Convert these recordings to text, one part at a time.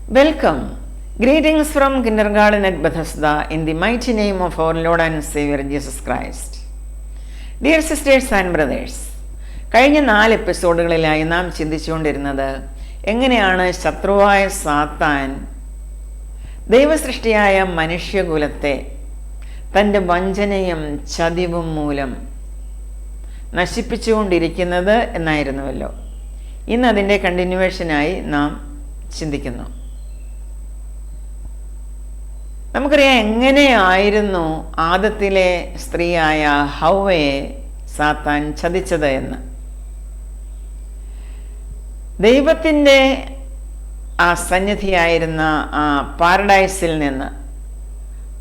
Welcome. Greetings from kindergarten at Bethesda in the mighty name of our Lord and Savior Jesus Christ. Dear sisters and brothers, കഴിഞ്ഞ 4 എപ്പിസോഡുകളിലായി നാം ചിന്തിച്ചുകൊണ്ടിരുന്നത് എങ്ങനെയാണ് ശത്രുവായ സാത്താൻ ദൈവസൃഷ്ടിയായ മനുഷ്യകുലത്തെ തൻ്റെ വഞ്ചനയും ചതിവും മൂലം നശിപ്പിച്ചുകൊണ്ടിരിക്കുന്നത് എന്നായിരുന്നുവല്ലോ. ഇന്ന് അതിൻ്റെ കണ്ടിന്യൂവേഷനായി നാം ചിന്തിക്കുന്നു. നമുക്കറിയാം എങ്ങനെയായിരുന്നു ആദത്തിലെ സ്ത്രീയായ ഹൗവയെ സാത്താൻ ചതിച്ചത് എന്ന്. ദൈവത്തിൻ്റെ ആ സന്നിധിയായിരുന്ന ആ പാരഡൈസിൽ നിന്ന്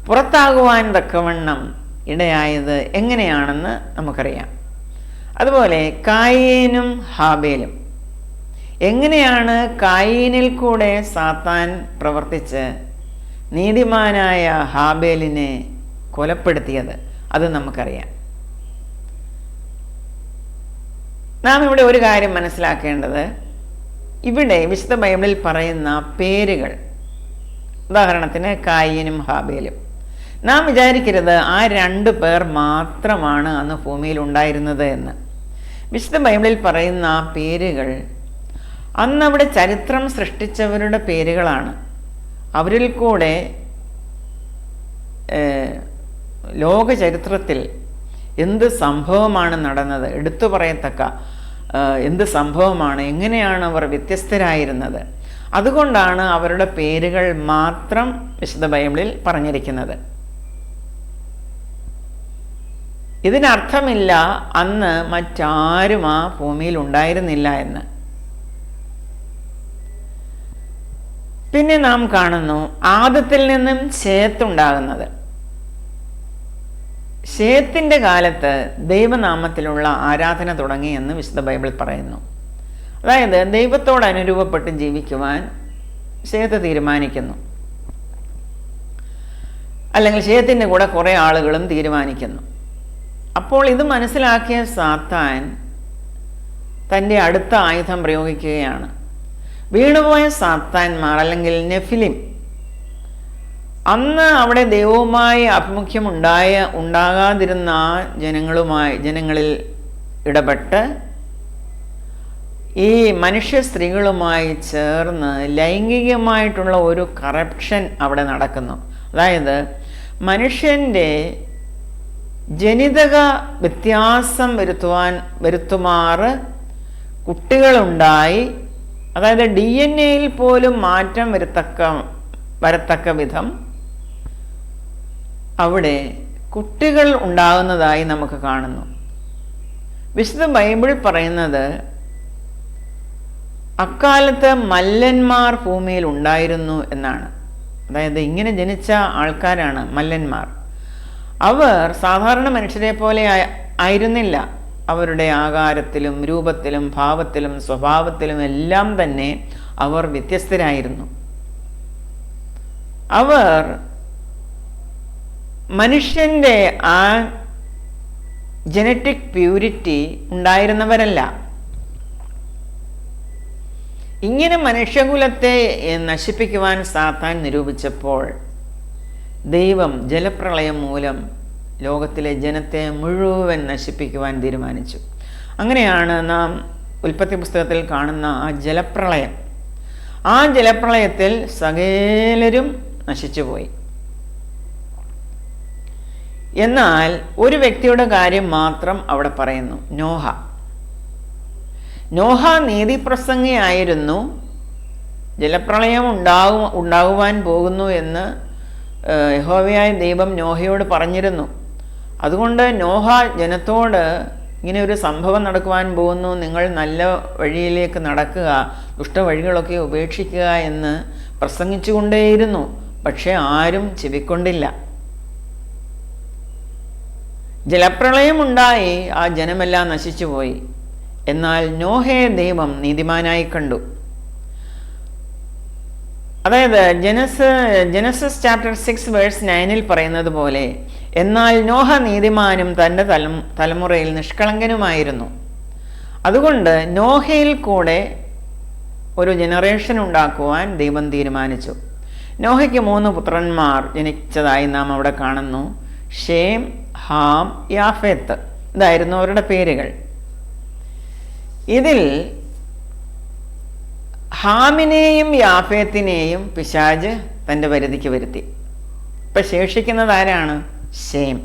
പുറത്താകുവാൻ തക്കവണ്ണം ഇടയായത് എങ്ങനെയാണെന്ന് നമുക്കറിയാം. അതുപോലെ കായീനും ഹാബേലും, എങ്ങനെയാണ് കായീനിൽ കൂടെ സാത്താൻ പ്രവർത്തിച്ച് നീതിമാനായ ഹാബേലിനെ കൊലപ്പെടുത്തിയത്, അത് നമുക്കറിയാം. നാം ഇവിടെ ഒരു കാര്യം മനസ്സിലാക്കേണ്ടത്, ഇവിടെ വിശുദ്ധ ബൈബിളിൽ പറയുന്ന പേരുകൾ, ഉദാഹരണത്തിന് കായീനും ഹാബേലും, നാം വിചാരിക്കരുത് ആ 2 പേർ മാത്രമാണ് അന്ന് ഭൂമിയിൽ ഉണ്ടായിരുന്നത് എന്ന്. വിശുദ്ധ ബൈബിളിൽ പറയുന്ന ആ പേരുകൾ അന്നവിടെ ചരിത്രം സൃഷ്ടിച്ചവരുടെ പേരുകളാണ്. അവരിൽ കൂടെ ലോക ചരിത്രത്തിൽ എന്ത് സംഭവമാണ് നടന്നത്, എടുത്തു പറയത്തക്ക എന്ത് സംഭവമാണ്, എങ്ങനെയാണ് അവർ വ്യത്യസ്തരായിരുന്നത്, അതുകൊണ്ടാണ് അവരുടെ പേരുകൾ മാത്രം വിശുദ്ധ ബൈബിളിൽ പറഞ്ഞിരിക്കുന്നത്. ഇതിനർത്ഥമില്ല അന്ന് മറ്റാരും ആ ഭൂമിയിൽ ഉണ്ടായിരുന്നില്ല എന്ന്. പിന്നെ നാം കാണുന്നു ആദത്തിൽ നിന്നും ശേത്തുണ്ടാകുന്നത്. ശേത്തിൻ്റെ കാലത്ത് ദൈവനാമത്തിലുള്ള ആരാധന തുടങ്ങി എന്ന് വിശുദ്ധ ബൈബിൾ പറയുന്നു. അതായത് ദൈവത്തോട് അനുരൂപപ്പെട്ട് ജീവിക്കുവാൻ ശേത്ത് തീരുമാനിക്കുന്നു, അല്ലെങ്കിൽ ശേത്തിൻ്റെ കൂടെ കുറേ ആളുകളും തീരുമാനിക്കുന്നു. അപ്പോൾ ഇത് മനസ്സിലാക്കിയ സാത്താൻ തൻ്റെ അടുത്ത ആയുധം പ്രയോഗിക്കുകയാണ്. വീണുപോയ സാത്താന്മാർ അല്ലെങ്കിൽ നെഫിലിം, അന്ന് അവിടെ ദൈവവുമായി ആഭിമുഖ്യം ഉണ്ടാകാതിരുന്ന ജനങ്ങളിൽ ഇടപെട്ട് ഈ മനുഷ്യ സ്ത്രീകളുമായി ചേർന്ന് ലൈംഗികമായിട്ടുള്ള ഒരു കറപ്ഷൻ അവിടെ നടക്കുന്നു. അതായത് മനുഷ്യൻ്റെ ജനിതക വ്യത്യാസം വരുത്തുമാറ് കുട്ടികളുണ്ടായി, അതായത് DNA പോലും മാറ്റം വരത്തക്ക വിധം അവിടെ കുട്ടികൾ ഉണ്ടാകുന്നതായി നമുക്ക് കാണുന്നു. വിശുദ്ധ ബൈബിൾ പറയുന്നത് അക്കാലത്ത് മല്ലന്മാർ ഭൂമിയിൽ ഉണ്ടായിരുന്നു എന്നാണ്. അതായത് ഇങ്ങനെ ജനിച്ച ആൾക്കാരാണ് മല്ലന്മാർ. അവർ സാധാരണ മനുഷ്യരെ പോലെ ആയിരുന്നില്ല. അവരുടെ ആകാരത്തിലും രൂപത്തിലും ഭാവത്തിലും സ്വഭാവത്തിലും എല്ലാം തന്നെ അവർ വ്യത്യസ്തരായിരുന്നു. അവർ മനുഷ്യൻ്റെ ആ ജനറ്റിക് പ്യൂരിറ്റി ഉണ്ടായിരുന്നവരല്ല. ഇങ്ങനെ മനുഷ്യകുലത്തെ നശിപ്പിക്കുവാൻ സാത്താൻ നിരൂപിച്ചപ്പോൾ ദൈവം ജലപ്രളയം മൂലം ലോകത്തിലെ ജനത്തെ മുഴുവൻ നശിപ്പിക്കുവാൻ തീരുമാനിച്ചു. അങ്ങനെയാണ് നാം ഉൽപ്പത്തി പുസ്തകത്തിൽ കാണുന്ന ആ ജലപ്രളയം. ആ ജലപ്രളയത്തിൽ സകലരും നശിച്ചുപോയി. എന്നാൽ ഒരു വ്യക്തിയുടെ കാര്യം മാത്രം അവിടെ പറയുന്നു, നോഹ. നോഹ നീതിപ്രസംഗിയായിരുന്നു. ജലപ്രളയം ഉണ്ടാകുവാൻ പോകുന്നു എന്ന് യഹോവയായ ദൈവം നോഹയോട് പറഞ്ഞിരുന്നു. അതുകൊണ്ട് നോഹ ജനത്തോട് ഇങ്ങനെ ഒരു സംഭവം നടക്കുവാൻ പോകുന്നു, നിങ്ങൾ നല്ല വഴിയിലേക്ക് നടക്കുക, ദുഷ്ടവഴികളൊക്കെ ഉപേക്ഷിക്കുക എന്ന് പ്രസംഗിച്ചുകൊണ്ടേയിരുന്നു. പക്ഷെ ആരും ചെവിക്കൊണ്ടില്ല. ജലപ്രളയമുണ്ടായി, ആ ജനമെല്ലാം നശിച്ചുപോയി. എന്നാൽ നോഹയെ ദൈവം നീതിമാനായി കണ്ടു. അതായത് ജനസിസ് ചാപ്റ്റർ 6 വേഴ്സ് 9 പറയുന്നത് പോലെ, എന്നാൽ നോഹ നീതിമാനും തൻ്റെ തലമുറയിൽ നിഷ്കളങ്കനുമായിരുന്നു. അതുകൊണ്ട് നോഹയിൽ കൂടെ ഒരു ജനറേഷൻ ഉണ്ടാക്കുവാൻ ദൈവം തീരുമാനിച്ചു. നോഹയ്ക്ക് 3 പുത്രന്മാർ ജനിച്ചതായി നാം അവിടെ കാണുന്നു. Shem, Ham, Japheth. ഇതായിരുന്നു അവരുടെ പേരുകൾ. ഇതിൽ ഹാമിനെയും യാഫേത്തിനെയും പിശാച് തൻ്റെ പരിധിക്ക് വരുത്തി. ഇപ്പം ശേഷിക്കുന്നത് ആരാണ്? ഷേം.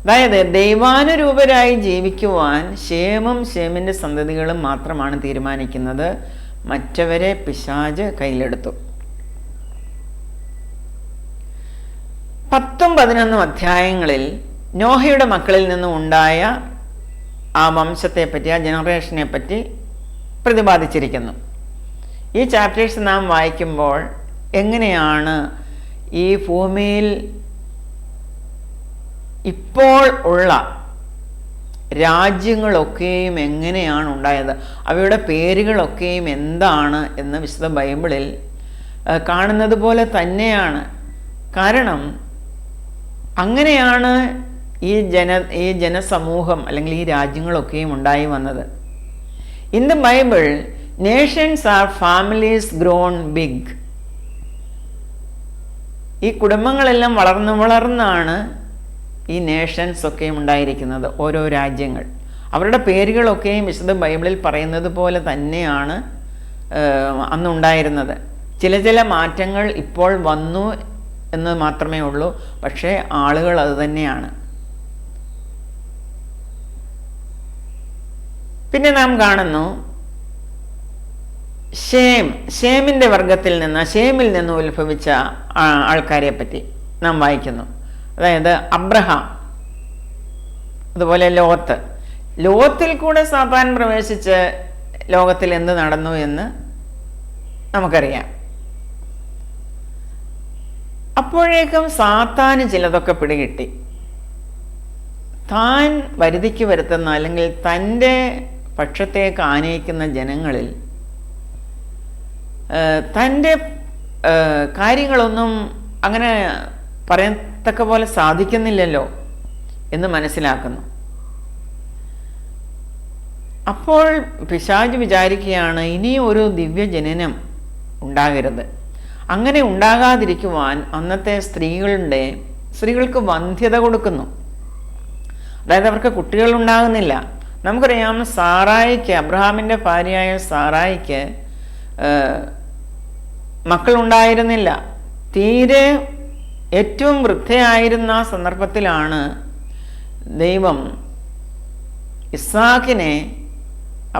അതായത് ദൈവാനുരൂപരായി ജീവിക്കുവാൻ ഷേമും ഷേമിൻ്റെ സന്തതികളും മാത്രമാണ് തീരുമാനിക്കുന്നത്. മറ്റവരെ പിശാച് കയ്യിലെടുത്തു. 10-11 അധ്യായങ്ങളിൽ നോഹയുടെ മക്കളിൽ നിന്നും ഉണ്ടായ ആ വംശത്തെപ്പറ്റി, ആ ജനറേഷനെ പറ്റി പ്രതിപാദിച്ചിരിക്കുന്നു. ഈ ചാപ്റ്റേഴ്സ് നാം വായിക്കുമ്പോൾ എങ്ങനെയാണ് ഈ ഭൂമിയിൽ ഇപ്പോൾ ഉള്ള രാജ്യങ്ങളൊക്കെയും എങ്ങനെയാണ് ഉണ്ടായത്, അവയുടെ പേരുകളൊക്കെയും എന്താണ് എന്ന് വിശുദ്ധ ബൈബിളിൽ കാണുന്നത് പോലെ തന്നെയാണ്. കാരണം അങ്ങനെയാണ് ഈ ജനസമൂഹം അല്ലെങ്കിൽ ഈ രാജ്യങ്ങളൊക്കെയും ഉണ്ടായി വന്നത്. In the Bible nations are families grown big. ഈ കുടുംബങ്ങളെല്ലാം വളർന്നാണ് ഈ നേഷൻസ് ഒക്കെയും ഉണ്ടായിരിക്കുന്നത്. ഓരോ രാജ്യങ്ങൾ, അവരുടെ പേരുകളൊക്കെയും വിശുദ്ധ ബൈബിളിൽ പറയുന്നത് പോലെ തന്നെയാണ് അന്നുണ്ടായിരുന്നത്. ചില മാറ്റങ്ങൾ ഇപ്പോൾ വന്നു എന്ന് മാത്രമേ ഉള്ളൂ. പക്ഷേ ആളുകൾ അത് തന്നെയാണ്. പിന്നെ നാം കാണുന്നു ഷേമിൻ്റെ വർഗത്തിൽ നിന്ന്, ഷേമിൽ നിന്ന് ഉത്ഭവിച്ച ആൾക്കാരെ പറ്റി നാം വായിക്കുന്നു. അതായത് അബ്രഹാം, അതുപോലെ ലോത്തിൽ കൂടെ സാത്താൻ പ്രവേശിച്ച് ലോകത്തിൽ എന്ത് നടന്നു എന്ന് നമുക്കറിയാം. അപ്പോഴേക്കും സാത്താന് ചിലതൊക്കെ പിടികിട്ടി. താൻ വരുതിക്ക് വരുത്തുന്ന അല്ലെങ്കിൽ തൻ്റെ പക്ഷത്തേക്ക് ആനയിക്കുന്ന ജനങ്ങളിൽ തൻ്റെ കാര്യങ്ങളൊന്നും അങ്ങനെ പറയത്തക്ക പോലെ സാധിക്കുന്നില്ലല്ലോ എന്ന് മനസ്സിലാക്കുന്നു. അപ്പോൾ പിശാച് വിചാരിക്കുകയാണ്, ഇനി ഒരു ദിവ്യജനനം ഉണ്ടാകരുത്. അങ്ങനെ ഉണ്ടാകാതിരിക്കുവാൻ അന്നത്തെ സ്ത്രീകൾക്ക് വന്ധ്യത കൊടുക്കുന്നു. അതായത് അവർക്ക് കുട്ടികൾ ഉണ്ടാകുന്നില്ല. നമുക്കറിയാം, അബ്രഹാമിൻ്റെ ഭാര്യയായ സാറായിക്ക് മക്കളുണ്ടായിരുന്നില്ല. തീരെ ഏറ്റവും വൃദ്ധയായിരുന്ന ആ സന്ദർഭത്തിലാണ് ദൈവം ഇസ്ഹാക്കിനെ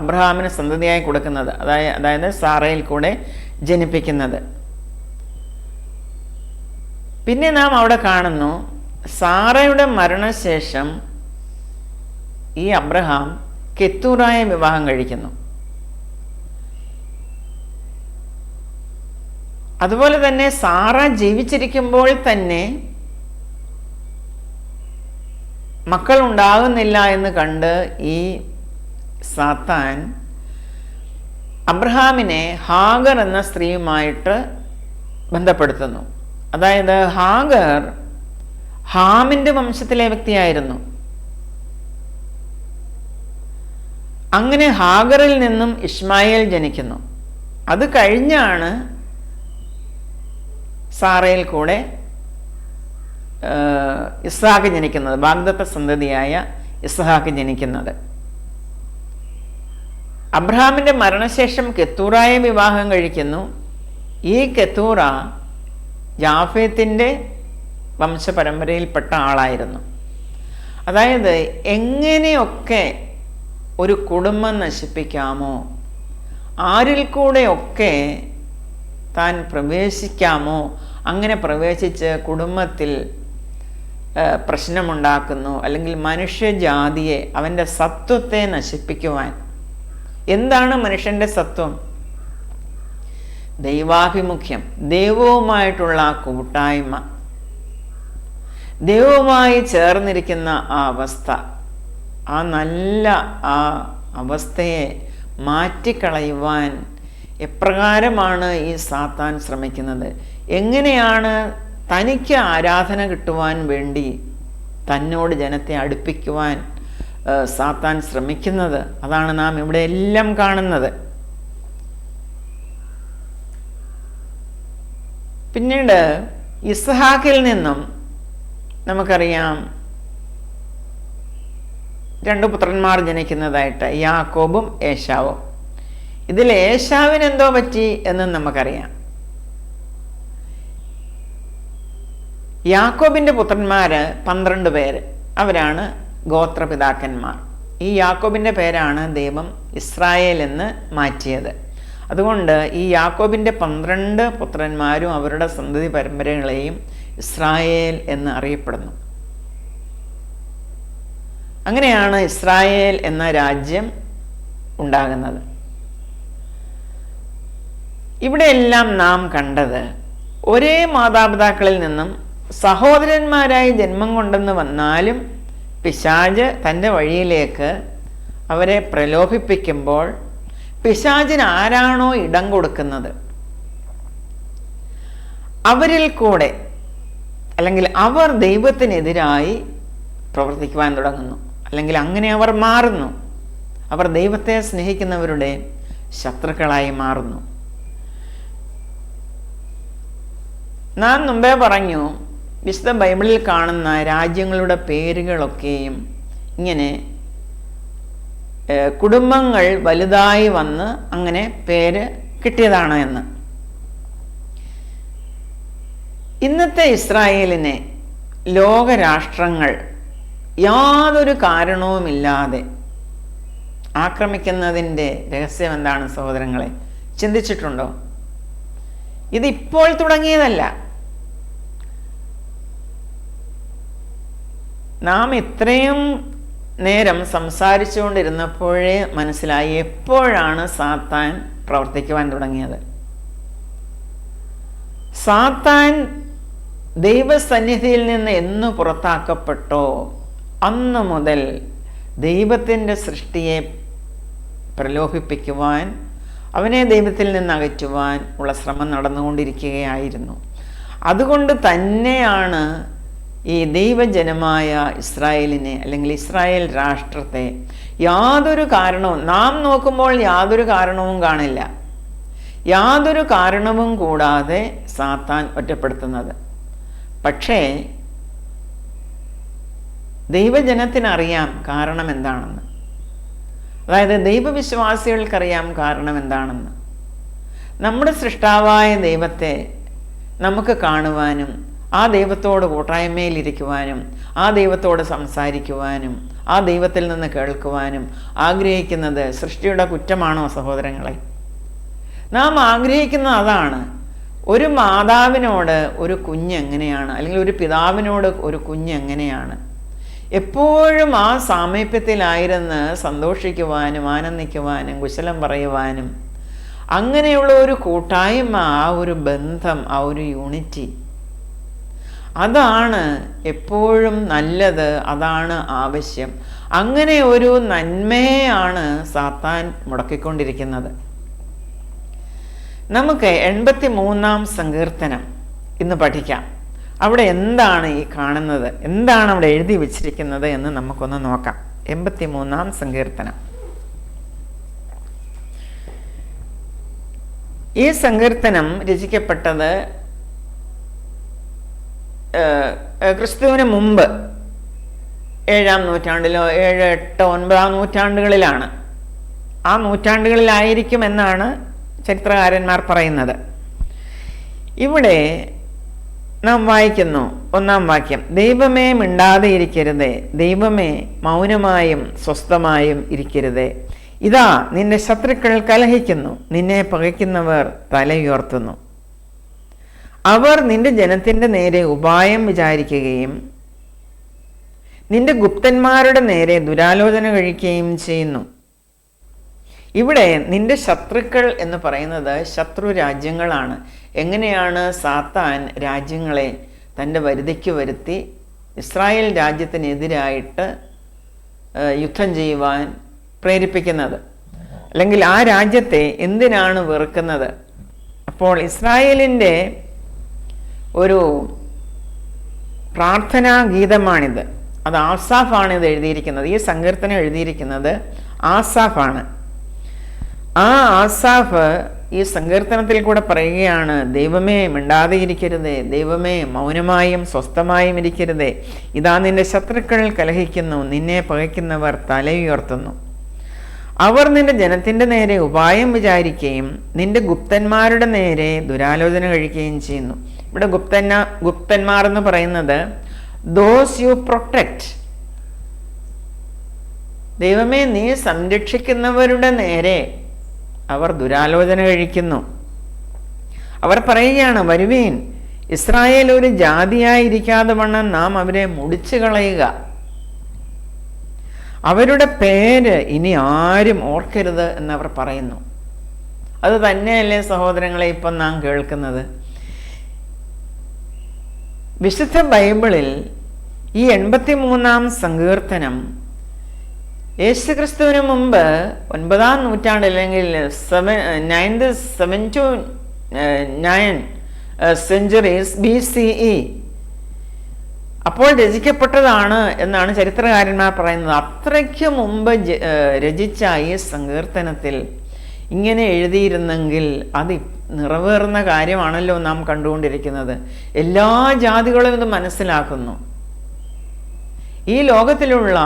അബ്രഹാമിന് സന്തതിയായി കൊടുക്കുന്നത്, അതായത് സാറയിൽ കൂടെ ജനിപ്പിക്കുന്നത്. പിന്നെ നാം അവിടെ കാണുന്നു, സാറയുടെ മരണശേഷം ഈ അബ്രഹാം കെത്തൂറായെ വിവാഹം കഴിക്കുന്നു. അതുപോലെ തന്നെ സാറ ജീവിച്ചിരിക്കുമ്പോൾ തന്നെ മക്കൾ ഉണ്ടാകുന്നില്ല എന്ന് കണ്ട് ഈ സാത്താൻ അബ്രഹാമിനെ ഹാഗർ എന്ന സ്ത്രീയുമായിട്ട് ബന്ധപ്പെടുത്തുന്നു. അതായത് ഹാഗർ ഹാമിൻ്റെ വംശത്തിലെ വ്യക്തിയായിരുന്നു. അങ്ങനെ ഹാഗറിൽ നിന്നും ഇസ്മായേൽ ജനിക്കുന്നു. അത് കഴിഞ്ഞാണ് സാറയിൽ കൂടെ ഇസ്ഹാക്ക് ജനിക്കുന്നത്, വാഗ്ദത്ത സന്തതിയായ ഇസ്ഹാക്ക് ജനിക്കുന്നത്. അബ്രഹാമിൻ്റെ മരണശേഷം കെത്തൂറായെ വിവാഹം കഴിക്കുന്നു. ഈ കെത്തൂറ യാഫേത്തിൻ്റെ വംശപരമ്പരയിൽപ്പെട്ട ആളായിരുന്നു. അതായത് എങ്ങനെയൊക്കെ ഒരു കുടുംബം നശിപ്പിക്കാമോ, ആരിൽ കൂടെയൊക്കെ താൻ പ്രവേശിക്കാമോ, അങ്ങനെ പ്രവേശിച്ച് കുടുംബത്തിൽ പ്രശ്നമുണ്ടാക്കുന്നു, അല്ലെങ്കിൽ മനുഷ്യജാതിയെ, അവൻ്റെ സത്വത്തെ നശിപ്പിക്കുവാൻ. എന്താണ് മനുഷ്യൻ്റെ സത്വം? ദൈവാഭിമുഖ്യം, ദൈവവുമായിട്ടുള്ള കൂട്ടായ്മ, ദൈവവുമായി ചേർന്നിരിക്കുന്ന ആ അവസ്ഥ, ആ നല്ല ആ അവസ്ഥയെ മാറ്റിക്കളയുവാൻ എപ്രകാരമാണ് ഈ സാത്താൻ ശ്രമിക്കുന്നത്? എങ്ങനെയാണ് തനിക്ക് ആരാധന കിട്ടുവാൻ വേണ്ടി തന്നോട് ജനത്തെ അടുപ്പിക്കുവാൻ സാത്താൻ ശ്രമിക്കുന്നത്? അതാണ് നാം ഇവിടെ എല്ലാം കാണുന്നത്. പിന്നീട് ഇസ്ഹാക്കിൽ നിന്നും നമുക്കറിയാം 2 പുത്രന്മാർ ജനിക്കുന്നതായിട്ട്, യാക്കോബും ഏശാവും. ഇതിൽ ഏശാവിന് എന്തോ പറ്റി എന്നും നമുക്കറിയാം. യാക്കോബിൻ്റെ പുത്രന്മാര് 12 പേര്, അവരാണ് ഗോത്രപിതാക്കന്മാർ. ഈ യാക്കോബിൻ്റെ പേരാണ് ദൈവം ഇസ്രായേൽ എന്ന് മാറ്റിയത്. അതുകൊണ്ട് ഈ യാക്കോബിൻ്റെ 12 പുത്രന്മാരും അവരുടെ സന്തതി പരമ്പരകളെയും ഇസ്രായേൽ എന്ന് അറിയപ്പെടുന്നു. അങ്ങനെയാണ് ഇസ്രായേൽ എന്ന രാജ്യം ഉണ്ടാകുന്നത്. ഇവിടെയെല്ലാം നാം കണ്ടത് ഒരേ മാതാപിതാക്കളിൽ നിന്നും സഹോദരന്മാരായി ജന്മം കൊണ്ടെന്ന് വന്നാലും പിശാച് തൻ്റെ വഴിയിലേക്ക് അവരെ പ്രലോഭിപ്പിക്കുമ്പോൾ പിശാചിന് ആരാണോ ഇടം കൊടുക്കുന്നത് അവരിൽ കൂടെ, അല്ലെങ്കിൽ അവർ ദൈവത്തിനെതിരായി പ്രവർത്തിക്കുവാൻ തുടങ്ങുന്നു, അല്ലെങ്കിൽ അങ്ങനെ അവർ മാറുന്നു. അവർ ദൈവത്തെ സ്നേഹിക്കുന്നവരുടെ ശത്രുക്കളായി മാറുന്നു. നാം മുമ്പേ പറഞ്ഞു, വിശുദ്ധ ബൈബിളിൽ കാണുന്ന രാജ്യങ്ങളുടെ പേരുകളൊക്കെയും ഇങ്ങനെ കുടുംബങ്ങൾ വലുതായി വന്ന് അങ്ങനെ പേര് കിട്ടിയതാണ് എന്ന്. ഇന്നത്തെ ഇസ്രായേലിനെ ലോകരാഷ്ട്രങ്ങൾ യാതൊരു കാരണവുമില്ലാതെ ആക്രമിക്കുന്നതിൻ്റെ രഹസ്യം എന്താണ് സഹോദരങ്ങളെ? ചിന്തിച്ചിട്ടുണ്ടോ? ഇതിപ്പോൾ തുടങ്ങിയതല്ല. നാം ഇത്രയും നേരം സംസാരിച്ചുകൊണ്ടിരുന്നപ്പോഴേ മനസ്സിലായി എപ്പോഴാണ് സാത്താൻ പ്രവർത്തിക്കുവാൻ തുടങ്ങിയത്. സാത്താൻ ദൈവസന്നിധിയിൽ നിന്ന് എന്ന് പുറത്താക്കപ്പെട്ടോ അന്ന് മുതൽ ദൈവത്തിൻ്റെ സൃഷ്ടിയെ പ്രലോഭിപ്പിക്കുവാൻ, അവനെ ദൈവത്തിൽ നിന്ന് അകറ്റുവാൻ ഉള്ള ശ്രമം നടന്നുകൊണ്ടിരിക്കുകയായിരുന്നു. അതുകൊണ്ട് തന്നെയാണ് ഈ ദൈവജനമായ ഇസ്രായേലിനെ, അല്ലെങ്കിൽ ഇസ്രായേൽ രാഷ്ട്രത്തെ യാതൊരു കാരണവും, നാം നോക്കുമ്പോൾ യാതൊരു കാരണവും കാണില്ല, യാതൊരു കാരണവും കൂടാതെ സാത്താൻ ഒറ്റപ്പെടുത്തുന്നത്. പക്ഷേ ദൈവജനത്തിനറിയാം കാരണം എന്താണെന്ന്. അതായത് ദൈവവിശ്വാസികൾക്കറിയാം കാരണം എന്താണെന്ന്. നമ്മുടെ സൃഷ്ടാവായ ദൈവത്തെ നമുക്ക് കാണുവാനും ആ ദൈവത്തോട് കൂട്ടായ്മയിലിരിക്കുവാനും ആ ദൈവത്തോട് സംസാരിക്കുവാനും ആ ദൈവത്തിൽ നിന്ന് കേൾക്കുവാനും ആഗ്രഹിക്കുന്നത് സൃഷ്ടിയുടെ കുറ്റമാണോ സഹോദരങ്ങളെ? നാം ആഗ്രഹിക്കുന്നത് അതാണ്. ഒരു മാതാവിനോട് ഒരു കുഞ്ഞെങ്ങനെയാണ്, അല്ലെങ്കിൽ ഒരു പിതാവിനോട് ഒരു കുഞ്ഞെങ്ങനെയാണ് എപ്പോഴും ആ സാമീപ്യത്തിലായിരുന്ന് സന്തോഷിക്കുവാനും ആനന്ദിക്കുവാനും കുശലം പറയുവാനും, അങ്ങനെയുള്ള ഒരു കൂട്ടായ്മ, ആ ഒരു ബന്ധം, ആ ഒരു യൂണിറ്റി, അതാണ് എപ്പോഴും നല്ലത്, അതാണ് ആവശ്യം. അങ്ങനെ ഒരു നന്മയാണ് സാത്താൻ മുടക്കിക്കൊണ്ടിരിക്കുന്നത്. നമുക്ക് 83-ാം സങ്കീർത്തനം ഇന്ന് പഠിക്കാം. അവിടെ എന്താണ് ഈ കാണുന്നത്, എന്താണ് അവിടെ എഴുതി വച്ചിരിക്കുന്നത് എന്ന് നമുക്കൊന്ന് നോക്കാം. 83-ാം സങ്കീർത്തനം. ഈ സങ്കീർത്തനം രചിക്കപ്പെട്ടത് ക്രിസ്തുവിന് മുമ്പ് 7-ാം നൂറ്റാണ്ടിലോ 7, 8, 9-ാം നൂറ്റാണ്ടുകളിലാണ്. ആ നൂറ്റാണ്ടുകളിലായിരിക്കുമെന്നാണ് ചരിത്രകാരന്മാർ പറയുന്നത്. ഇവിടെ നാം വായിക്കുന്നു 1-ാം വാക്യം, ദൈവമേ മിണ്ടാതെ ഇരിക്കരുതേ, ദൈവമേ മൗനമായും സ്വസ്ഥമായും ഇരിക്കരുതേ. ഇതാ നിന്റെ ശത്രുക്കൾ കലഹിക്കുന്നു, നിന്നെ പകയ്ക്കുന്നവർ തലയുയർത്തുന്നു. അവർ നിന്റെ ജനത്തിൻ്റെ നേരെ ഉപായം വിചാരിക്കുകയും നിന്റെ ഗുപ്തന്മാരുടെ നേരെ ദുരാലോചന കഴിക്കുകയും ചെയ്യുന്നു. ഇവിടെ നിന്റെ ശത്രുക്കൾ എന്ന് പറയുന്നത് ശത്രു രാജ്യങ്ങളാണ്. എങ്ങനെയാണ് സാത്താൻ രാജ്യങ്ങളെ തൻ്റെ വരുതിക്ക് വരുത്തി ഇസ്രായേൽ രാജ്യത്തിനെതിരായിട്ട് യുദ്ധം ചെയ്യുവാൻ പ്രേരിപ്പിക്കുന്നത്, അല്ലെങ്കിൽ ആ രാജ്യത്തെ എന്തിനാണ് വെറുക്കുന്നത്? അപ്പോൾ ഇസ്രായേലിൻ്റെ ഒരു പ്രാർത്ഥനാ ഗീതമാണിത്. അത് ആസാഫാണ് ഇത് എഴുതിയിരിക്കുന്നത്. ഈ സങ്കീർത്തനം എഴുതിയിരിക്കുന്നത് ആസാഫാണ്. ആ ആസാഫ് ഈ സങ്കീർത്തനത്തിൽ കൂടെ പറയുകയാണ്, ദൈവമേ മിണ്ടാതെ ഇരിക്കരുതേ, ദൈവമേ മൗനമായും സ്വസ്ഥമായും ഇരിക്കരുതേ. ഇതാ നിന്റെ ശത്രുക്കൾ കലഹിക്കുന്നു, നിന്നെ പകയ്ക്കുന്നവർ തലയുയർത്തുന്നു. അവർ നിന്റെ ജനത്തിൻ്റെ നേരെ ഉപായം വിചാരിക്കുകയും നിന്റെ ഗുപ്തന്മാരുടെ നേരെ ദുരാലോചന കഴിക്കുകയും ചെയ്യുന്നു. ഇവിടെ ഗുപ്തന്മാർ എന്ന് പറയുന്നത് ദോസ് യു പ്രൊട്ടക്റ്റ്. ദൈവമേ നീ സംരക്ഷിക്കുന്നവരുടെ നേരെ അവർ ദുരാലോചന കഴിക്കുന്നു. അവർ പറയുകയാണ്, വരുവീൻ, ഇസ്രായേൽ ഒരു ജാതിയായിരിക്കാതെ വണ്ണം നാം അവരെ മുടിച്ചു കളയുക. അവരുടെ പേര് ഇനി ആരും ഓർക്കരുത് എന്നവർ പറയുന്നു. അത് തന്നെയല്ലേ സഹോദരങ്ങളെ ഇപ്പം നാം കേൾക്കുന്നത്? വിശുദ്ധ ബൈബിളിൽ ഈ 83-ാം സങ്കീർത്തനം യേശുക്രിസ്തുവിന് മുമ്പ് 9-ാം നൂറ്റാണ്ട് അല്ലെങ്കിൽ 7 to 9 സെഞ്ചുറീസ് BCE അപ്പോൾ രചിക്കപ്പെട്ടതാണ് എന്നാണ് ചരിത്രകാരന്മാർ പറയുന്നത്. അത്രയ്ക്ക് മുമ്പ് രചിച്ച ഈ സങ്കീർത്തനത്തിൽ ഇങ്ങനെ എഴുതിയിരുന്നെങ്കിൽ അത് നിറവേറുന്ന കാര്യമാണല്ലോ നാം കണ്ടുകൊണ്ടിരിക്കുന്നത്. എല്ലാ ജാതികളും ഇത് മനസ്സിലാക്കുന്നു. ഈ ലോകത്തിലുള്ള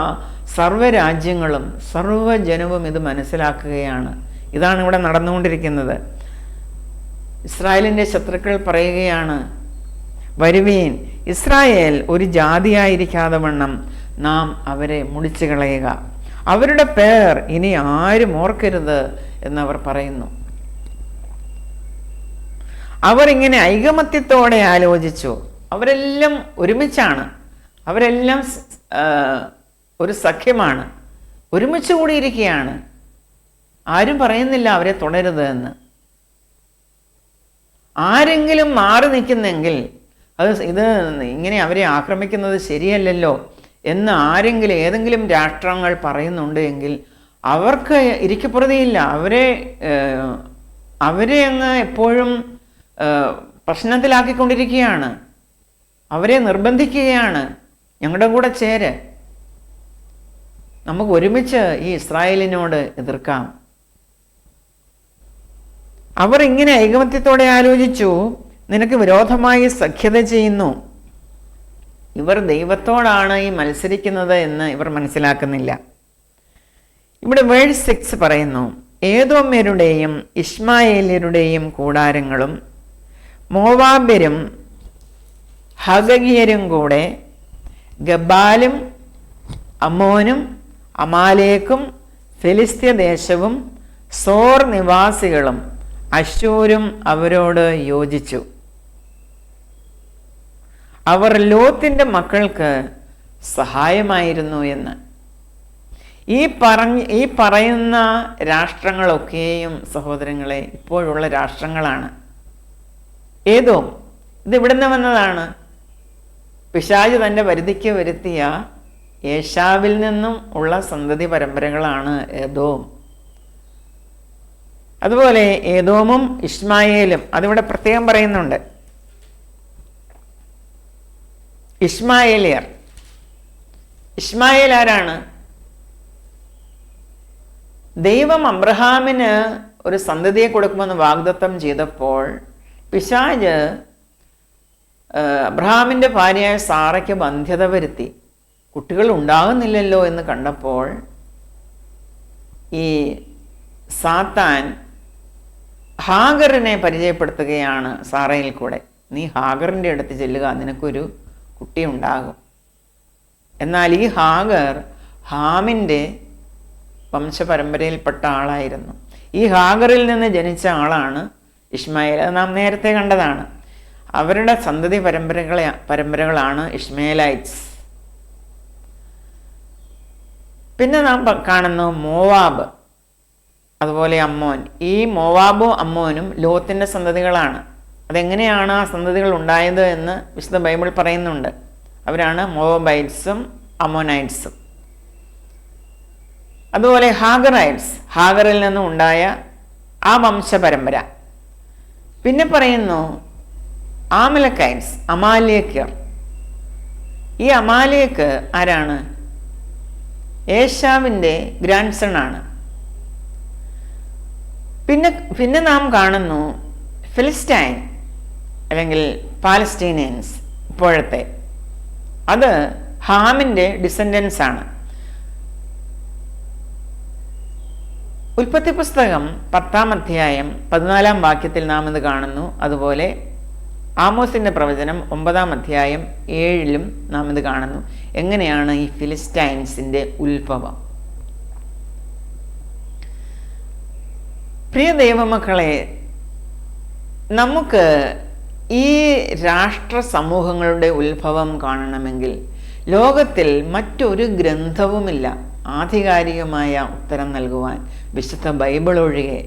സർവ്വരാജ്യങ്ങളും സർവ്വജനവും ഇത് മനസ്സിലാക്കുകയാണ്. ഇതാണ് ഇവിടെ നടന്നുകൊണ്ടിരിക്കുന്നത്. ഇസ്രായേലിൻ്റെ ശത്രുക്കൾ പറയുകയാണ്, വരുവീൻ, ഇസ്രായേൽ ഒരു ജാതിയായിരിക്കാതെ വണ്ണം നാം അവരെ മുടിച്ചു കളയുക. അവരുടെ പേർ ഇനി ആരും ഓർക്കരുത് എന്നവർ പറയുന്നു. അവർ ഇങ്ങനെ ഐകമത്യത്തോടെ ആലോചിച്ചു. അവരെല്ലാം ഒരുമിച്ചാണ്, അവരെല്ലാം ഒരു സഖ്യമാണ്, ഒരുമിച്ച് കൂടിയിരിക്കുകയാണ്. ആരും പറയുന്നില്ല അവരെ തുടരുത് എന്ന്. ആരെങ്കിലും മാറി നിൽക്കുന്നെങ്കിൽ ഇത് ഇങ്ങനെ അവരെ ആക്രമിക്കുന്നത് ശരിയല്ലല്ലോ എന്ന് ആരെങ്കിലും ഏതെങ്കിലും രാഷ്ട്രങ്ങൾ പറയുന്നുണ്ട് എങ്കിൽ അവർക്ക് ഇരിക്കപ്പുറതിയില്ല. അവരെ അങ്ങ് എപ്പോഴും പ്രശ്നത്തിലാക്കിക്കൊണ്ടിരിക്കുകയാണ്. അവരെ നിർബന്ധിക്കുകയാണ്, ഞങ്ങളുടെ കൂടെ ചേര്, നമുക്ക് ഒരുമിച്ച് ഈ ഇസ്രായേലിനോട് എതിർക്കാം. അവർ ഇങ്ങനെ ഐകമത്യത്തോടെ ആലോചിച്ചു, നിനക്ക് വിരോധമായി സഖ്യത ചെയ്യുന്നു. ഇവർ ദൈവത്തോടാണ് ഈ മത്സരിക്കുന്നത് എന്ന് ഇവർ മനസ്സിലാക്കുന്നില്ല. ഇവിടെ വേഴ്സ് 6 പറയുന്നു, ഏദോമ്യരുടെയും ഇശ്മായേല്യരുടെയും കൂടാരങ്ങളും മോവാബ്യരും ഹഗഗിയരും കൂടെ ഗബാലും അമ്മോനും അമാലേക്കും ഫിലിസ്ത്യ ദേശവും സോർ നിവാസികളും അശ്ശൂരും അവരോട് യോജിച്ചു. അവർ ലോത്തിന്റെ മക്കൾക്ക് സഹായമായിരുന്നു എന്ന്. ഈ പറയുന്ന രാഷ്ട്രങ്ങളൊക്കെയും സഹോദരങ്ങളെ ഇപ്പോഴുള്ള രാഷ്ട്രങ്ങളാണ്. ഏതോ ഇത് ഇവിടുന്ന് വന്നതാണ്. പിശാച് തൻ്റെ വരുതിക്ക് വരുത്തിയ ഏശാവിൽ നിന്നും ഉള്ള സന്തതി പരമ്പരകളാണ് ഏദോം. അതുപോലെ ഏദോമും ഇശ്മായേലും അതിവിടെ പ്രത്യേകം പറയുന്നുണ്ട്. ഇശ്മായേലിയർ, ഇശ്മായേൽ ആരാണ്? ദൈവം അബ്രഹാമിന് ഒരു സന്തതിയെ കൊടുക്കുമെന്ന് വാഗ്ദത്തം ചെയ്തപ്പോൾ പിശാച് അബ്രഹാമിൻ്റെ ഭാര്യയായ സാറയ്ക്ക് വന്ധ്യത വരുത്തി. കുട്ടികൾ ഉണ്ടാകുന്നില്ലല്ലോ എന്ന് കണ്ടപ്പോൾ ഈ സാത്താൻ ഹാഗറിനെ പരിചയപ്പെടുത്തുകയാണ് സാറയിൽ കൂടെ. നീ ഹാഗറിൻ്റെ അടുത്ത് ചെല്ലുക, നിനക്കൊരു കുട്ടി ഉണ്ടാകും. എന്നാൽ ഈ ഹാഗർ ഹാമിൻ്റെ വംശപരമ്പരയിൽപ്പെട്ട ആളായിരുന്നു. ഈ ഹാഗറിൽ നിന്ന് ജനിച്ച ആളാണ് ഇഷ്മായേൽ. അത് നാം നേരത്തെ കണ്ടതാണ്. അവരുടെ സന്തതി പരമ്പരകളാണ് ഇഷ്മയേലൈറ്റ്സ്. പിന്നെ നാം കാണുന്നു മോവാബ്, അതുപോലെ അമ്മോൻ. ഈ മോവാബും അമ്മോനും ലോത്തിൻ്റെ സന്തതികളാണ്. അതെങ്ങനെയാണ് ആ സന്തതികൾ ഉണ്ടായത് എന്ന് വിശുദ്ധ ബൈബിൾ പറയുന്നുണ്ട്. അവരാണ് മോവാബൈറ്റ്സും അമ്മോനൈറ്റ്സും. അതുപോലെ ഹാഗറൈറ്റ്സ്, ഹാഗറിൽ നിന്നും ഉണ്ടായ ആ വംശപരമ്പര. പിന്നെ പറയുന്നു ആമലക്കൈറ്റ്സ്, അമാലേക്യർ. ഈ അമാലേക്ക് ആരാണ്? ഏശാവിൻ്റെ ഗ്രാൻഡ് സൺ ആണ്. പിന്നെ നാം കാണുന്നു ഫിലിസ്റ്റൈൻ അല്ലെങ്കിൽ പാലസ്റ്റീനിയൻസ്. ഇപ്പോഴത്തെ അത് ഹാമിൻ്റെ ഡിസെൻഡൻസ് ആണ്. ഉൽപ്പത്തി പുസ്തകം 10-ാം അധ്യായം 14-ാം വാക്യത്തിൽ നാം ഇത് കാണുന്നു. അതുപോലെ ആമോസിൻ്റെ പ്രവചനം 9-ാം അധ്യായം 7-ലും നാം ഇത് കാണുന്നു. എങ്ങനെയാണ് ഈ ഫിലിസ്റ്റൈൻസിൻ്റെ ഉത്ഭവം? പ്രിയ ദൈവമക്കളെ, നമുക്ക് ഈ രാഷ്ട്ര സമൂഹങ്ങളുടെ ഉത്ഭവം കാണണമെങ്കിൽ ലോകത്തിൽ മറ്റൊരു ഗ്രന്ഥവുമില്ല ആധികാരികമായ ഉത്തരം നൽകുവാൻ, വിശുദ്ധ ബൈബിൾ ഒഴികെ.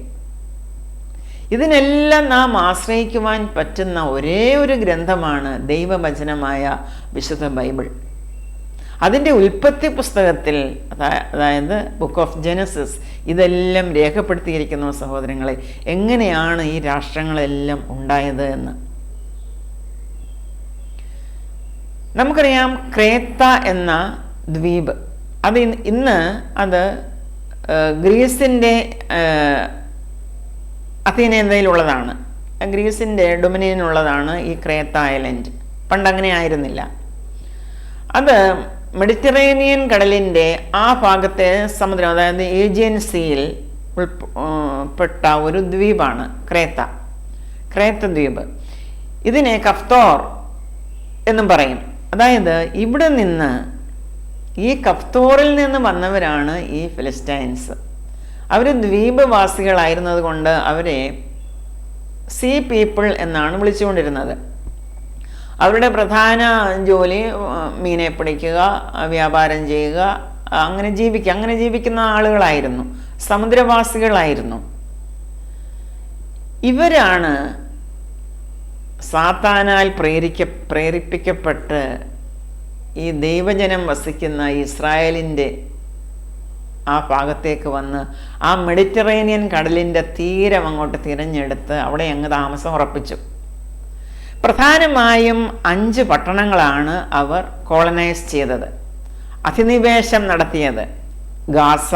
ഇതിനെല്ലാം നാം ആശ്രയിക്കുവാൻ പറ്റുന്ന ഒരേ ഒരു ഗ്രന്ഥമാണ് ദൈവവചനമായ വിശുദ്ധ ബൈബിൾ. അതിൻ്റെ ഉൽപ്പത്തി പുസ്തകത്തിൽ, അതായത് ബുക്ക് ഓഫ് ജെനസിസ്, ഇതെല്ലാം രേഖപ്പെടുത്തിയിരിക്കുന്നു സഹോദരങ്ങളെ, എങ്ങനെയാണ് ഈ രാഷ്ട്രങ്ങളെല്ലാം ഉണ്ടായത് എന്ന്. നമുക്കറിയാം, ക്രേത്ത എന്ന ദ്വീപ്, അത് ഇന്ന് അത് ഗ്രീസിൻ്റെ അധീനതയിലുള്ളതാണ്, ഗ്രീസിൻ്റെ ഡൊമിനിയനുള്ളതാണ് ഈ ക്രേത്ത ഐലൻഡ്. പണ്ടങ്ങനെ ആയിരുന്നില്ല. അത് മെഡിറ്ററേനിയൻ കടലിൻ്റെ ആ ഭാഗത്തെ സമുദ്രം, അതായത് ഏജിയൻ സീയിൽ പെട്ട ഒരു ദ്വീപാണ് ക്രേത്ത ദ്വീപ്. ഇതിനെ കഫ്തോർ എന്നും പറയും. അതായത് ഇവിടെ നിന്ന്, ഈ കഫ്തോറിൽ നിന്ന് വന്നവരാണ് ഈ ഫിലിസ്റ്റൈൻസ്. അവർ ദ്വീപ് വാസികളായിരുന്നത് കൊണ്ട് അവരെ സീ പീപ്പിൾ എന്നാണ് വിളിച്ചുകൊണ്ടിരുന്നത്. അവരുടെ പ്രധാന ജോലി മീനെ പിടിക്കുക, വ്യാപാരം ചെയ്യുക, അങ്ങനെ ജീവിക്കുന്ന ആളുകളായിരുന്നു, സമുദ്രവാസികളായിരുന്നു. ഇവരാണ് സാത്താനാൽ പ്രേരിപ്പിക്കപ്പെട്ട് ഈ ദൈവജനം വസിക്കുന്ന ഇസ്രായേലിൻ്റെ ആ ഭാഗത്തേക്ക് വന്ന് ആ മെഡിറ്ററേനിയൻ കടലിൻ്റെ തീരം അങ്ങോട്ട് തിരഞ്ഞെടുത്ത് അവിടെ അങ്ങ് താമസം ഉറപ്പിച്ചു. പ്രധാനമായും 5 പട്ടണങ്ങളാണ് അവർ കോളനൈസ് ചെയ്തത്, അധിനിവേശം നടത്തിയത്. ഗാസ,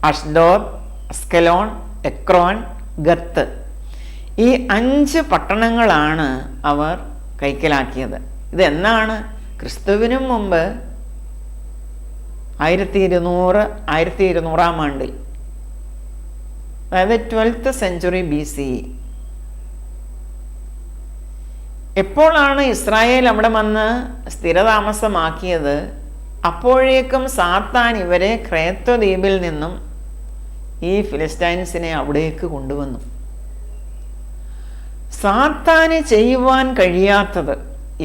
അഷ്ഡോദ്, അസ്കലോൺ, എക്രോൻ, ഗത്ത്. ഈ 5 പട്ടണങ്ങളാണ് അവർ കൈക്കലാക്കിയത്. ഇതെന്നാണ്? ക്രിസ്തുവിനും മുമ്പ് 1200-1200-ാം ആണ്ടിൽ, അതായത് 12th century BC. എപ്പോഴാണ് ഇസ്രായേൽ അവിടെ വന്ന് സ്ഥിരതാമസമാക്കിയത്? അപ്പോഴേക്കും സാത്താൻ ഇവരെ ക്രേത്ത ദ്വീപിൽ നിന്നും ഈ ഫിലിസ്റ്റൈൻസിനെ അവിടേക്ക് കൊണ്ടുവന്നു. സാത്താന് ചെയ്യുവാൻ കഴിയാത്തത്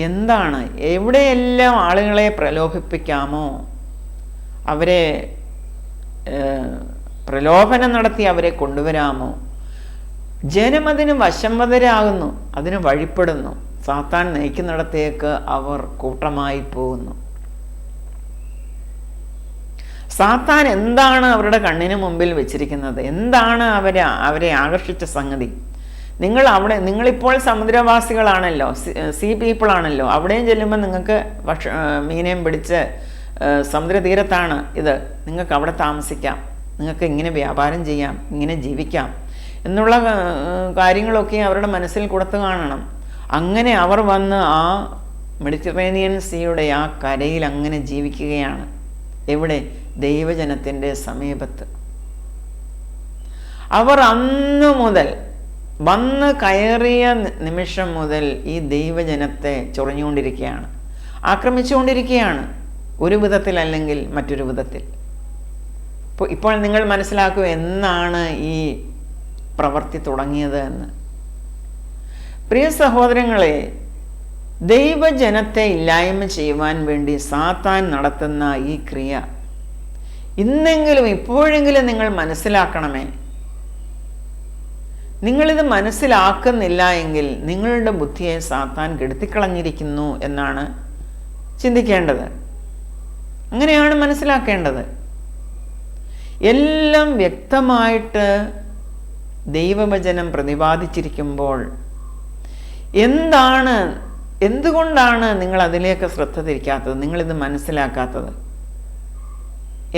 എന്താണ്? എവിടെയെല്ലാം ആളുകളെ പ്രലോഭിപ്പിക്കാമോ അവരെ പ്രലോഭനം നടത്തി അവരെ കൊണ്ടുവരാമോ, ജനം അതിന് വശംവദരാകുന്നു, അതിന് വഴിപ്പെടുന്നു. സാത്താൻ നയിക്കുന്നിടത്തേക്ക് അവർ കൂട്ടമായി പോകുന്നു. സാത്താൻ എന്താണ് അവരുടെ കണ്ണിന് മുമ്പിൽ വെച്ചിരിക്കുന്നത്? എന്താണ് അവരെ ആകർഷിച്ച സംഗതി? നിങ്ങളിപ്പോൾ സമുദ്രവാസികളാണല്ലോ, സീ പീപ്പിൾ ആണല്ലോ. അവിടെയും ചെല്ലുമ്പോൾ നിങ്ങൾക്ക് മീനേയും പിടിച്ച് സമുദ്രതീരത്താണ് ഇത്, നിങ്ങൾക്ക് അവിടെ താമസിക്കാം, നിങ്ങൾക്ക് ഇങ്ങനെ വ്യാപാരം ചെയ്യാം, ഇങ്ങനെ ജീവിക്കാം എന്നുള്ള കാര്യങ്ങളൊക്കെ അവരുടെ മനസ്സിൽ കൊടുത്തു കാണണം. അങ്ങനെ അവർ വന്ന് ആ മെഡിറ്ററേനിയൻ സീയുടെ ആ കരയിൽ അങ്ങനെ ജീവിക്കുകയാണ്. എവിടെ? ദൈവജനത്തിൻ്റെ സമീപത്ത്. അവർ അന്നു മുതൽ വന്ന് കയറിയ നിമിഷം മുതൽ ഈ ദൈവജനത്തെ ചൊറിഞ്ഞുകൊണ്ടിരിക്കുകയാണ്, ആക്രമിച്ചുകൊണ്ടിരിക്കുകയാണ്, ഒരു വിധത്തിൽ അല്ലെങ്കിൽ മറ്റൊരു വിധത്തിൽ. ഇപ്പോൾ നിങ്ങൾ മനസ്സിലാക്കൂ എന്നാണ് ഈ പ്രവൃത്തി തുടങ്ങിയത് എന്ന്. പ്രിയ സഹോദരങ്ങളെ, ദൈവജനത്തെ ഇല്ലായ്മ ചെയ്യുവാൻ വേണ്ടി സാത്താൻ നടത്തുന്ന ഈ ക്രിയ ഇപ്പോഴെങ്കിലും നിങ്ങൾ മനസ്സിലാക്കണമേ. നിങ്ങളിത് മനസ്സിലാക്കുന്നില്ല എങ്കിൽ നിങ്ങളുടെ ബുദ്ധിയെ സാത്താൻ കെടുത്തിക്കളഞ്ഞിരിക്കുന്നു എന്നാണ് ചിന്തിക്കേണ്ടത്. അങ്ങനെയാണ് മനസ്സിലാക്കേണ്ടത്. എല്ലാം വ്യക്തമായിട്ട് ദൈവവചനം പ്രതിപാദിച്ചിരിക്കുമ്പോൾ എന്തുകൊണ്ടാണ് നിങ്ങൾ അതിലേക്ക് ശ്രദ്ധ തിരിക്കാത്തത്? നിങ്ങളിത് മനസ്സിലാക്കാത്തത്?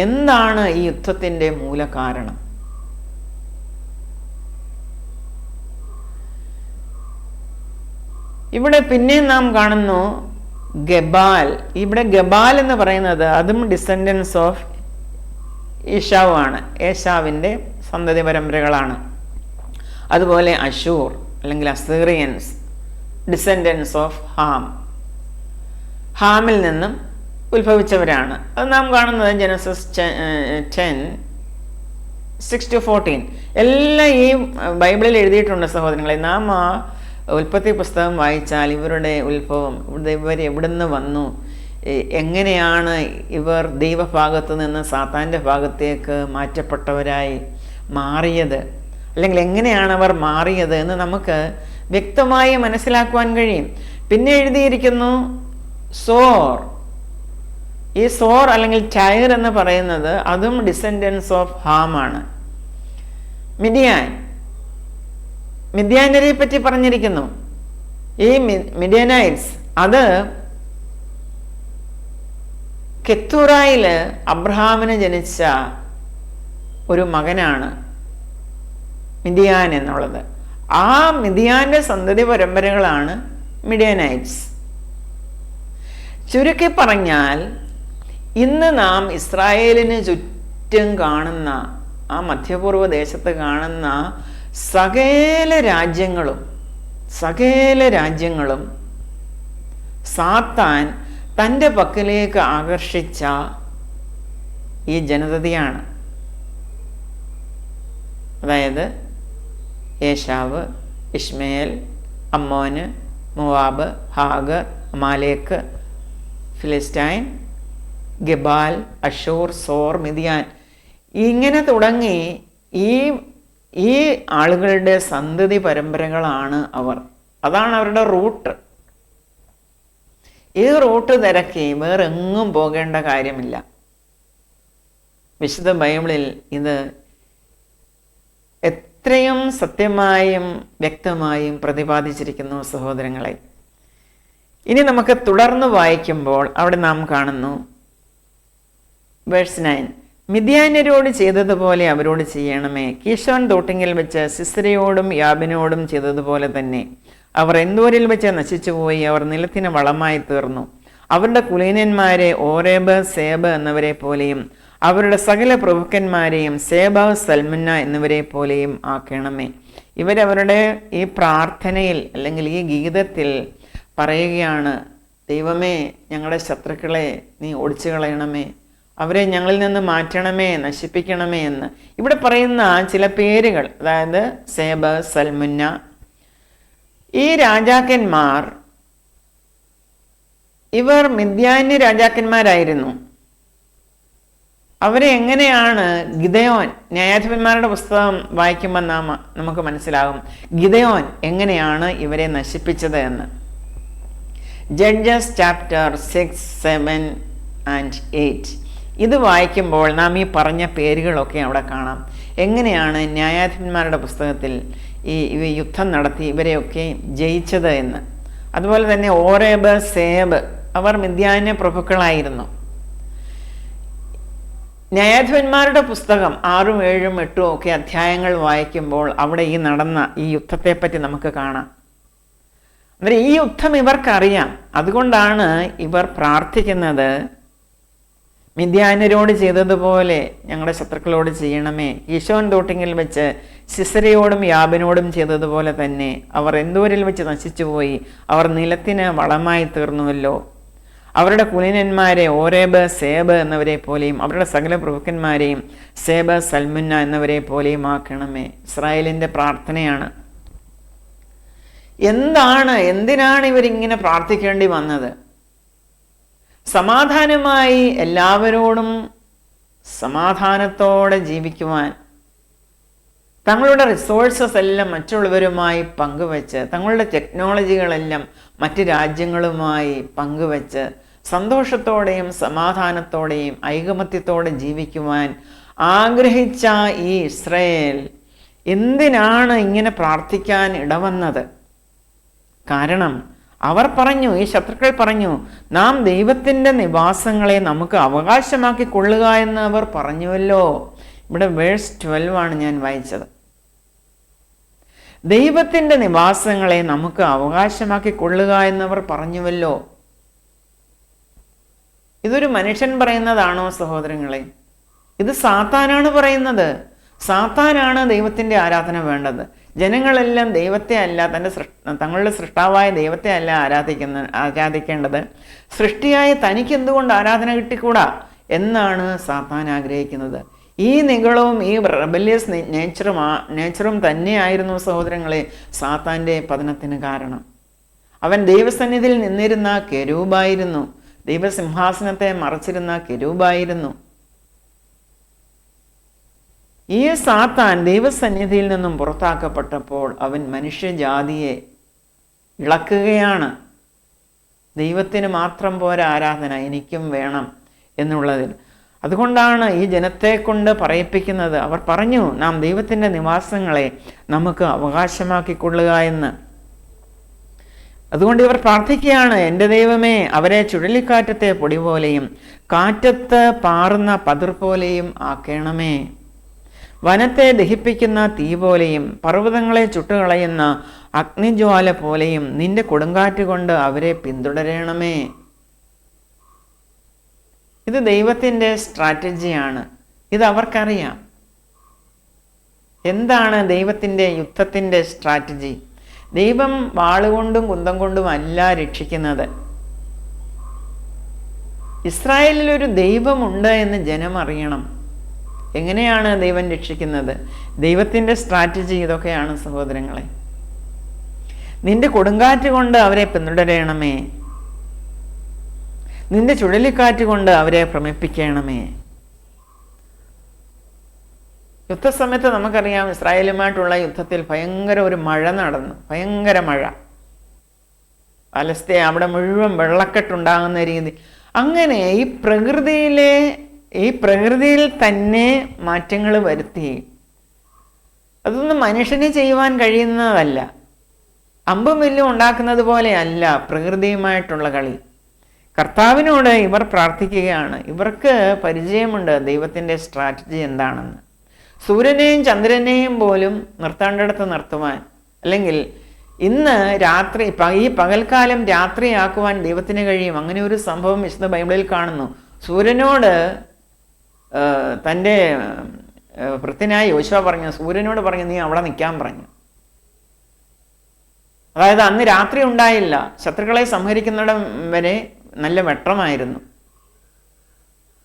എന്താണ് ഈ യുദ്ധത്തിൻ്റെ മൂലകാരണം? ഇവിടെ പിന്നെ നാം കാണുന്നു ഗബാൽ. ഇവിടെ ഗബാൽ എന്ന് പറയുന്നത് അതും ഡിസെൻഡൻസ് ഓഫ് ഏശാവ് ആണ്, ഏശാവിൻ്റെ സന്തതി പരമ്പരകളാണ്. അതുപോലെ അശൂർ അല്ലെങ്കിൽ അസീറിയൻസ് ഡിസെൻഡൻസ് ഓഫ് ഹാം, ഹാമിൽ നിന്നും ഉത്ഭവിച്ചവരാണ്. അത് നാം കാണുന്നത് ജനസിസ് 10:6-14 എല്ലാം ഈ ബൈബിളിൽ എഴുതിയിട്ടുണ്ട് സഹോദരങ്ങളെ. നാം ആ ഉൽപ്പത്തി പുസ്തകം വായിച്ചാൽ ഇവരുടെ ഉത്ഭവം, ഇവർ എവിടുന്ന് വന്നു, എങ്ങനെയാണ് ഇവർ ദൈവഭാഗത്തു നിന്ന് സാത്താൻ്റെ ഭാഗത്തേക്ക് മാറ്റപ്പെട്ടവരായി മാറിയത്, അല്ലെങ്കിൽ എങ്ങനെയാണ് അവർ മാറിയത് എന്ന് നമുക്ക് വ്യക്തമായി മനസ്സിലാക്കുവാൻ കഴിയും. പിന്നെ എഴുതിയിരിക്കുന്നു സോർ. ഈ സോർ അല്ലെങ്കിൽ ടൈർ എന്ന് പറയുന്നത് അതും ഡിസെൻഡൻസ് ഓഫ് ഹാം ആണ്. മിദ്യാനരെ പറ്റി പറഞ്ഞിരിക്കുന്നു. ഈ മിദ്യാനൈറ്റ്സ് അത് കെത്തൂറായിൽ അബ്രഹാമിന് ജനിച്ച ഒരു മകനാണ് മിദ്യാൻ എന്നുള്ളത്. ആ മിദ്യാന്റെ സന്തതി പരമ്പരകളാണ് മിദ്യാനൈറ്റ്സ്. ചുരുക്കി പറഞ്ഞാൽ ഇന്ന് നാം ഇസ്രായേലിന് ചുറ്റും കാണുന്ന, ആ മധ്യപൂർവ്വ ദേശത്ത് കാണുന്ന സകല രാജ്യങ്ങളും സാത്താൻ തൻ്റെ പക്കലേക്ക് ആകർഷിച്ച ഈ ജനതയാണ്. അതായത് Esau, Ishmael, Ammon, Moab, Hagar, Amalek, Philistine, Gebal, Ashur, സോർ, മിദ്യാൻ, ഇങ്ങനെ തുടങ്ങി ഈ ആളുകളുടെ സന്തതി പരമ്പരകളാണ് അവർ. അതാണ് അവരുടെ റൂട്ട്. ഈ റൂട്ട് തിരക്കി വേറെങ്ങും പോകേണ്ട കാര്യമില്ല. വിശുദ്ധ ബൈബിളിൽ ഇത് എത്രയും സത്യമായും വ്യക്തമായും പ്രതിപാദിച്ചിരിക്കുന്നു സഹോദരങ്ങളെ. ഇനി നമുക്ക് തുടർന്ന് വായിക്കുമ്പോൾ അവിടെ നാം കാണുന്നു വേഴ്സ് 9, മിദ്യാന്യരോട് ചെയ്തതുപോലെ അവരോട് ചെയ്യണമേ. കീശോൻ തോട്ടിങ്ങിൽ വെച്ച് സിസ്രയോടും യാബിനോടും ചെയ്തതുപോലെ തന്നെ. അവർ എന്തോരിൽ വെച്ച് നശിച്ചുപോയി, അവർ നിലത്തിന് വളമായി തീർന്നു. അവരുടെ കുലീനന്മാരെ ഓരേബ്, സേബ് എന്നിവരെ പോലെയും അവരുടെ സകല പ്രഭുക്കന്മാരെയും സേബ, സൽമുന്ന എന്നിവരെ പോലെയും ആക്കണമേ. ഇവരവരുടെ ഈ പ്രാർത്ഥനയിൽ അല്ലെങ്കിൽ ഈ ഗീതത്തിൽ പറയുകയാണ്, ദൈവമേ ഞങ്ങളുടെ ശത്രുക്കളെ നീ ഒടിച്ചു കളയണമേ, അവരെ ഞങ്ങളിൽ നിന്ന് മാറ്റണമേ, നശിപ്പിക്കണമേ എന്ന്. ഇവിടെ പറയുന്ന ചില പേരുകൾ, അതായത് സേബ്, സൽമുന്ന, ഈ രാജാക്കന്മാർ ഇവർ മിദ്യാന്യ രാജാക്കന്മാരായിരുന്നു. അവരെ എങ്ങനെയാണ് ഗിദെയോൻ, ന്യായാധിപന്മാരുടെ പുസ്തകം വായിക്കുമ്പോൾ നമുക്ക് മനസ്സിലാകും ഗിദെയോൻ എങ്ങനെയാണ് ഇവരെ നശിപ്പിച്ചത് എന്ന്. ജഡ്ജസ് ചാപ്റ്റർ 6, 7 and 8 ഇത് വായിക്കുമ്പോൾ നാം ഈ പറഞ്ഞ പേരുകളൊക്കെ അവിടെ കാണാം. എങ്ങനെയാണ് ന്യായാധിപന്മാരുടെ പുസ്തകത്തിൽ ഈ യുദ്ധം നടത്തി ഇവരെയൊക്കെ ജയിച്ചത് എന്ന്. അതുപോലെ തന്നെ ഓരേബ്, സേബ് അവർ മിദ്യാന്യ പ്രഭുക്കളായിരുന്നു. ന്യായാധിപന്മാരുടെ പുസ്തകം 6, 7, 8 ഒക്കെ അധ്യായങ്ങൾ വായിക്കുമ്പോൾ അവിടെ ഈ നടന്ന ഈ യുദ്ധത്തെപ്പറ്റി നമുക്ക് കാണാം. അന്നേരം ഈ യുദ്ധം ഇവർക്കറിയാം. അതുകൊണ്ടാണ് ഇവർ പ്രാർത്ഥിക്കുന്നത്, മിദ്യാന്യരോട് ചെയ്തതുപോലെ ഞങ്ങളുടെ ശത്രുക്കളോട് ചെയ്യണമേ. കീശോൻ തോട്ടിങ്ങിൽ വെച്ച് സിസരയോടും യാബിനോടും ചെയ്തതുപോലെ തന്നെ. അവർ എന്തോരിൽ വെച്ച് നശിച്ചുപോയി, അവർ നിലത്തിന് വളമായി തീർന്നുവല്ലോ. അവരുടെ കുലീനന്മാരെ ഓരേബ്, സേബ് എന്നിവരെ പോലെയും അവരുടെ സകല പ്രഭുക്കന്മാരെയും സേബ്, സൽമുന്ന എന്നിവരെ പോലെയും ആക്കണമേ. ഇസ്രായേലിൻ്റെ പ്രാർത്ഥനയാണ്. എന്തിനാണ് ഇവരിങ്ങനെ പ്രാർത്ഥിക്കേണ്ടി വന്നത്? സമാധാനമായി എല്ലാവരോടും സമാധാനത്തോടെ ജീവിക്കുവാൻ, തങ്ങളുടെ റിസോഴ്സസ് എല്ലാം മറ്റുള്ളവരുമായി പങ്കുവെച്ച്, തങ്ങളുടെ ടെക്നോളജികളെല്ലാം മറ്റ് രാജ്യങ്ങളുമായി പങ്കുവെച്ച് സന്തോഷത്തോടെയും സമാധാനത്തോടെയും ഐകമത്യത്തോടെ ജീവിക്കുവാൻ ആഗ്രഹിച്ച ഈ ഇസ്രായേൽ എന്തിനാണ് ഇങ്ങനെ പ്രാർത്ഥിക്കാൻ ഇടവന്നത്? കാരണം അവർ പറഞ്ഞു, ഈ ശത്രുക്കൾ പറഞ്ഞു, നാം ദൈവത്തിൻ്റെ നിവാസങ്ങളെ നമുക്ക് അവകാശമാക്കി കൊള്ളുക എന്ന് അവർ പറഞ്ഞുവല്ലോ. ഇവിടെ വേഴ്സ് 12 ഞാൻ വായിച്ചത്. ദൈവത്തിൻ്റെ നിവാസങ്ങളെ നമുക്ക് അവകാശമാക്കി കൊള്ളുക എന്നവർ പറഞ്ഞുവല്ലോ. ഇതൊരു മനുഷ്യൻ പറയുന്നതാണോ സഹോദരങ്ങളെ? ഇത് സാത്താനാണ് പറയുന്നത്. സാത്താനാണ് ദൈവത്തിൻ്റെ ആരാധന വേണ്ടത്. ജനങ്ങളെല്ലാം ദൈവത്തെ അല്ല, തങ്ങളുടെ സൃഷ്ടാവായ ദൈവത്തെ അല്ല ആരാധിക്കേണ്ടത്. സൃഷ്ടിയായ തനിക്ക് എന്തുകൊണ്ട് ആരാധന കിട്ടിക്കൂടാ എന്നാണ് സാത്താൻ ആഗ്രഹിക്കുന്നത്. ഈ നിഗളവും ഈ റെബല്യസ് നേച്ചറും തന്നെയായിരുന്നു സഹോദരങ്ങളെ സാത്താൻ്റെ പതനത്തിന് കാരണം. അവൻ ദൈവസന്നിധിയിൽ നിന്നിരുന്ന കെരൂബായിരുന്നു. ദൈവസിംഹാസനത്തെ മറച്ചിരുന്ന കെരൂബായിരുന്നു. ഈ സാത്താൻ ദൈവസന്നിധിയിൽ നിന്നും പുറത്താക്കപ്പെട്ടപ്പോൾ അവൻ മനുഷ്യജാതിയെ ഇളക്കുകയാണ്. ദൈവത്തിന് മാത്രം പോരാ ആരാധന, എനിക്കും വേണം എന്നുള്ളതിൽ. അതുകൊണ്ടാണ് ഈ ജനത്തെ കൊണ്ട് പറയിപ്പിക്കുന്നത്. അവർ പറഞ്ഞു, നാം ദൈവത്തിൻ്റെ നിവാസങ്ങളെ നമുക്ക് അവകാശമാക്കിക്കൊള്ളുക എന്ന്. അതുകൊണ്ട് ഇവർ പ്രാർത്ഥിക്കുകയാണ്, എൻ്റെ ദൈവമേ, അവരെ ചുഴലിക്കാറ്റത്തെ പൊടി പോലെയും കാറ്റത്ത് പാറുന്ന പതിർ പോലെയും ആക്കണമേ. വനത്തെ ദഹിപ്പിക്കുന്ന തീ പോലെയും പർവ്വതങ്ങളെ ചുട്ടുകളയുന്ന അഗ്നിജ്വാല പോലെയും നിന്റെ കൊടുങ്കാറ്റ് കൊണ്ട് അവരെ പിന്തുടരണമേ. ഇത് ദൈവത്തിൻ്റെ സ്ട്രാറ്റജിയാണ്. ഇത് അവർക്കറിയാം. എന്താണ് ദൈവത്തിൻ്റെ യുദ്ധത്തിൻ്റെ സ്ട്രാറ്റജി? ദൈവം വാളുകൊണ്ടും കുന്തം കൊണ്ടും അല്ല രക്ഷിക്കുന്നത്. ഇസ്രായേലിലൊരു ദൈവമുണ്ട് എന്ന് ജനം അറിയണം. എങ്ങനെയാണ് ദൈവം രക്ഷിക്കുന്നത്? ദൈവത്തിൻ്റെ സ്ട്രാറ്റജി ഇതൊക്കെയാണ് സഹോദരങ്ങളെ. നിന്റെ കൊടുങ്കാറ്റ് കൊണ്ട് അവരെ പിന്തുടരണമേ, നിന്റെ ചുഴലിക്കാറ്റ് കൊണ്ട് അവരെ ഭ്രമിപ്പിക്കണമേ. യുദ്ധസമയത്ത് നമുക്കറിയാം, ഇസ്രായേലുമായിട്ടുള്ള യുദ്ധത്തിൽ ഭയങ്കര ഒരു മഴ നടന്നു. ഭയങ്കര മഴ. പലസ്തീൻ അവിടെ മുഴുവൻ വെള്ളക്കെട്ടുണ്ടാകുന്ന രീതി. അങ്ങനെ ഈ പ്രകൃതിയിൽ തന്നെ മാറ്റങ്ങൾ വരുത്തി. അതൊന്നും മനുഷ്യന് ചെയ്യുവാൻ കഴിയുന്നതല്ല. അമ്പും വില്ലും ഉണ്ടാക്കുന്നത് പോലെ അല്ല പ്രകൃതിയുമായിട്ടുള്ള കളി. കർത്താവിനോട് ഇവർ പ്രാർത്ഥിക്കുകയാണ്. ഇവർക്ക് പരിചയമുണ്ട് ദൈവത്തിൻ്റെ സ്ട്രാറ്റജി എന്താണെന്ന്. സൂര്യനെയും ചന്ദ്രനെയും പോലും നിർത്തേണ്ടിടത്ത് നിർത്തുവാൻ, അല്ലെങ്കിൽ ഇന്ന് രാത്രി ഈ പകൽക്കാലം രാത്രിയാക്കുവാൻ ദൈവത്തിന് കഴിയും. അങ്ങനെ ഒരു സംഭവം വിശുദ്ധ ബൈബിളിൽ കാണുന്നു. സൂര്യനോട് തൻ്റെ ഭൃത്യനായ യോശുവ പറഞ്ഞു, സൂര്യനോട് പറഞ്ഞു, നീ അവിടെ നിൽക്കാൻ പറഞ്ഞു. അതായത് അന്ന് രാത്രി ഉണ്ടായില്ല. ശത്രുക്കളെ സംഹരിക്കുന്നിടം വരെ നല്ല വെട്ടമായിരുന്നു.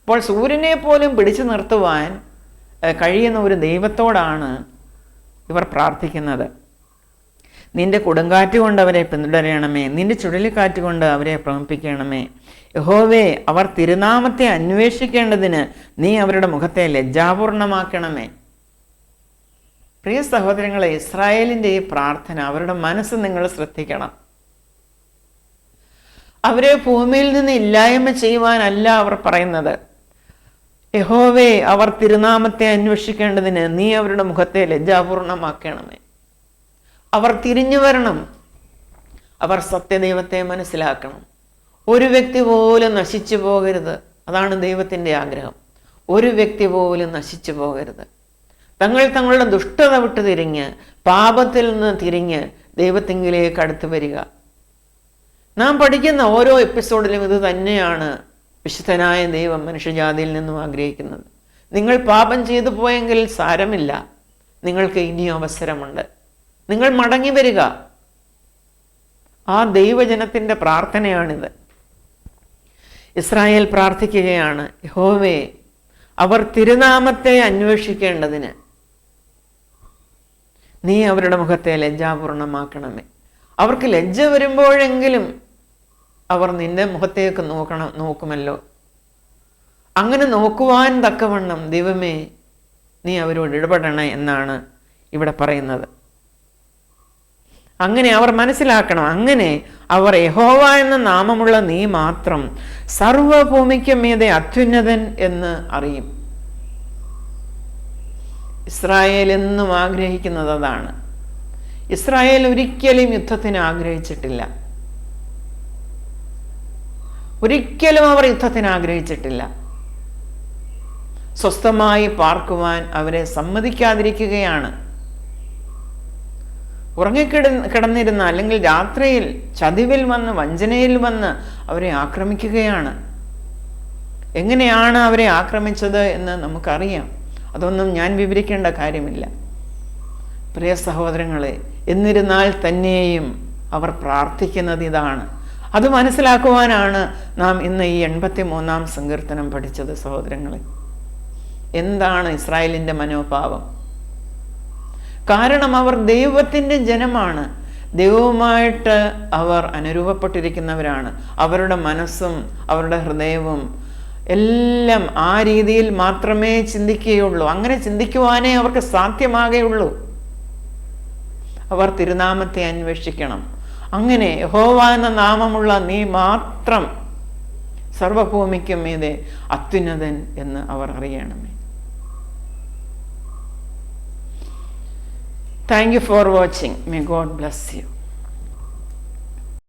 അപ്പോൾ സൂര്യനെ പോലും പിടിച്ചു നിർത്തുവാൻ കഴിയുന്ന ഒരു ദൈവത്തോടാണ് ഇവർ പ്രാർത്ഥിക്കുന്നത്. നിന്റെ കൊടുങ്കാറ്റ് കൊണ്ട് അവരെ പിന്തുടരണമേ, നിന്റെ ചുഴലിക്കാറ്റ് കൊണ്ട് അവരെ ഭ്രമിപ്പിക്കണമേ. യഹോവേ, അവർ തിരുനാമത്തെ അന്വേഷിക്കേണ്ടതിന് നീ അവരുടെ മുഖത്തെ ലജ്ജാപൂർണമാക്കണമേ. പ്രിയ സഹോദരങ്ങളെ, ഇസ്രായേലിൻ്റെ ഈ പ്രാർത്ഥന, അവരുടെ മനസ്സ് നിങ്ങൾ ശ്രദ്ധിക്കണം. അവരെ ഭൂമിയിൽ നിന്ന് ഇല്ലായ്മ ചെയ്യുവാനല്ല അവർ പറയുന്നത്. യഹോവേ, അവർ തിരുനാമത്തെ അന്വേഷിക്കേണ്ടതിന് നീ അവരുടെ മുഖത്തെ ലജ്ജാപൂർണമാക്കണമേ. അവർ തിരിഞ്ഞു വരണം. അവർ സത്യദൈവത്തെ മനസ്സിലാക്കണം. ഒരു വ്യക്തി പോലും നശിച്ചു പോകരുത്. അതാണ് ദൈവത്തിൻ്റെ ആഗ്രഹം. ഒരു വ്യക്തി പോലും നശിച്ചു പോകരുത്. തങ്ങളുടെ ദുഷ്ടത വിട്ട് തിരിഞ്ഞ്, പാപത്തിൽ നിന്ന് തിരിഞ്ഞ് ദൈവത്തിങ്കിലേക്ക് അടുത്ത് വരിക. നാം പഠിക്കുന്ന ഓരോ എപ്പിസോഡിലും ഇത് തന്നെയാണ് വിശുദ്ധനായ ദൈവം മനുഷ്യജാതിയിൽ നിന്നും ആഗ്രഹിക്കുന്നത്. നിങ്ങൾ പാപം ചെയ്തു പോയെങ്കിൽ സാരമില്ല, നിങ്ങൾക്ക് ഇനിയും അവസരമുണ്ട്. നിങ്ങൾ മടങ്ങി വരിക. ആ ദൈവജനത്തിൻ്റെ പ്രാർത്ഥനയാണിത്. ഇസ്രായേൽ പ്രാർത്ഥിക്കുകയാണ്, യഹോവേ, അവർ തിരുനാമത്തെ അന്വേഷിക്കേണ്ടതിന് നീ അവരുടെ മുഖത്തെ ലജ്ജാപൂർണമാക്കണമേ. അവർക്ക് ലജ്ജ വരുമ്പോഴെങ്കിലും അവർ നിന്റെ മുഖത്തേക്ക് നോക്കുമല്ലോ. അങ്ങനെ നോക്കുവാൻ തക്കവണ്ണം ദൈവമേ നീ അവരോട് ഇടപെടണേ എന്നാണ് ഇവിടെ പറയുന്നത്. അങ്ങനെ അവർ മനസ്സിലാക്കണം. അങ്ങനെ അവർ യഹോവ എന്ന നാമമുള്ള നീ മാത്രം സർവഭൂമിക്കും മീതെ അത്യുന്നതൻ എന്ന് അറിയും. ഇസ്രായേൽ എന്നും ആഗ്രഹിക്കുന്നത് അതാണ്. ഇസ്രായേൽ ഒരിക്കലും യുദ്ധത്തിന് ആഗ്രഹിച്ചിട്ടില്ല. ഒരിക്കലും അവർ യുദ്ധത്തിന് ആഗ്രഹിച്ചിട്ടില്ല. സ്വസ്ഥമായി പാർക്കുവാൻ അവരെ സമ്മതിക്കാതിരിക്കുകയാണ്. കിടന്നിരുന്ന അല്ലെങ്കിൽ രാത്രിയിൽ ചതിവിൽ വന്ന് വഞ്ചനയിൽ വന്ന് അവരെ ആക്രമിക്കുകയാണ്. എങ്ങനെയാണ് അവരെ ആക്രമിച്ചത് എന്ന് നമുക്കറിയാം. അതൊന്നും ഞാൻ വിവരിക്കേണ്ട കാര്യമില്ല. പ്രിയ സഹോദരങ്ങളെ, എന്നിരുന്നാൽ തന്നെയും അവർ പ്രാർത്ഥിക്കുന്നത് ഇതാണ്. അത് മനസ്സിലാക്കുവാനാണ് നാം ഇന്ന് ഈ 83-ാം സങ്കീർത്തനം പഠിച്ചത്. സഹോദരങ്ങളെ, എന്താണ് ഇസ്രായേലിൻ്റെ മനോഭാവം? കാരണം അവർ ദൈവത്തിൻ്റെ ജനമാണ്. ദൈവവുമായിട്ട് അവർ അനുരൂപപ്പെട്ടിരിക്കുന്നവരാണ്. അവരുടെ മനസ്സും അവരുടെ ഹൃദയവും എല്ലാം ആ രീതിയിൽ മാത്രമേ ചിന്തിക്കുകയുള്ളൂ. അങ്ങനെ ചിന്തിക്കുവാനേ അവർക്ക് സാധ്യമാകുകയുള്ളൂ. അവർ തിരുനാമത്തെ അന്വേഷിക്കണം. അങ്ങനെ യഹോവ എന്ന നാമമുള്ള നീ മാത്രം സർവഭൂമിക്കും മീതെ അത്യുന്നതൻ എന്ന് അവർ അറിയണമേ. Thank you for watching. May God bless you.